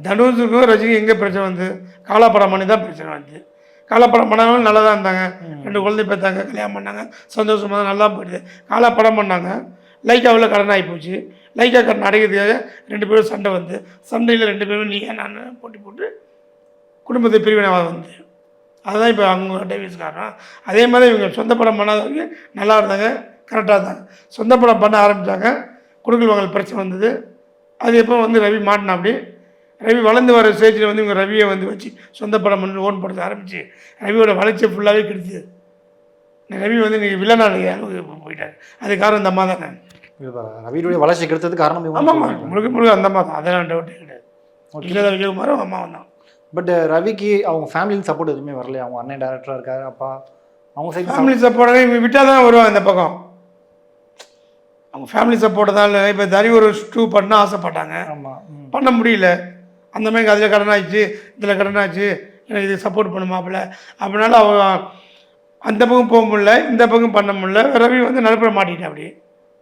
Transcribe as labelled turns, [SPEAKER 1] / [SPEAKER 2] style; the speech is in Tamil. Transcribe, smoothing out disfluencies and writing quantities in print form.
[SPEAKER 1] தனுஷுக்கும் ரஜினி எங்கே பிரச்சனை வந்து காலாப்படம் பண்ணி தான் பிரச்சனை வந்து. காலாப்படம் பண்ணாலும் நல்லா தான் இருந்தாங்க, 2 குழந்தை பெற்றாங்க, கல்யாணம் பண்ணாங்க, சந்தோஷமாக தான் நல்லா போயிடுது. காலாப்படம் பண்ணாங்க, லைக்காவில் கடன் ஆகி போச்சு. லைக்கா கடன் அடைக்கிறதுக்காக 2 பேரும் சண்டை வந்து, சண்டையில் 2 பேரும் நீ நான் போட்டி போட்டு குடும்பத்தை பிரிவினைவாக வந்து, அதுதான் இப்போ அவங்க டைவர்ஸ் காரணம். அதே மாதிரி இவங்க சொந்த படம் பண்ணாதவங்க நல்லா இருந்தாங்க, கரெக்டாக இருந்தாங்க. சொந்த படம் பண்ண ஆரம்பித்தாங்க, குடுக்கல் வாங்கல் பிரச்சனை வந்தது. அது எப்போ வந்து ரவி மாட்டினா அப்படி ரவி வளர்ந்து வர ஸ்டேஜில் வந்து இவங்க ரவியை வந்து வச்சு சொந்த படம் பண்ணி ஓன் படத்தை ஆரம்பித்து ரவியோட வளர்ச்சியை ஃபுல்லாகவே கெடுத்து ரவி வந்து இன்றைக்கி வில்லனாக போயிட்டார். அது காரணம் இந்த அம்மா தானே.
[SPEAKER 2] ரவியுடைய வளர்ச்சி கெடுத்தது காரணம்
[SPEAKER 1] ஆமாம்மா, முழுக்க அந்த அம்மா தான். அதெல்லாம் டவுட்டே கிடையாது. இல்லை விஜயகுமாரும் அம்மாவும் தான்.
[SPEAKER 2] பட் ரவிக்கு அவங்க ஃபேமிலின்னு சப்போர்ட் எதுவுமே வரலையா? அவங்க அண்ணன் டேரக்டராக இருக்காரு, அப்பா அவங்க சைடு
[SPEAKER 1] ஃபேமிலி சப்போர்ட்டாக இவங்க விட்டால் தான் வருவாங்க இந்த பக்கம். அவங்க ஃபேமிலி சப்போர்ட் தான். இல்லை இப்போ தனி ஒரு 2 பண்ண ஆசைப்பட்டாங்க, பண்ண முடியல. அந்த மாதிரி அதில் கடன் ஆச்சு, இதில் கடன் ஆச்சு, எனக்கு இது சப்போர்ட் பண்ணுமாப்பில்ல அப்படின்னால அவங்க அந்த பக்கம் போக முடியல, இந்த பக்கம் பண்ண முடியல. ரவி வந்து நடுப்புற மாட்டிக்கிட்டேன் அப்படி.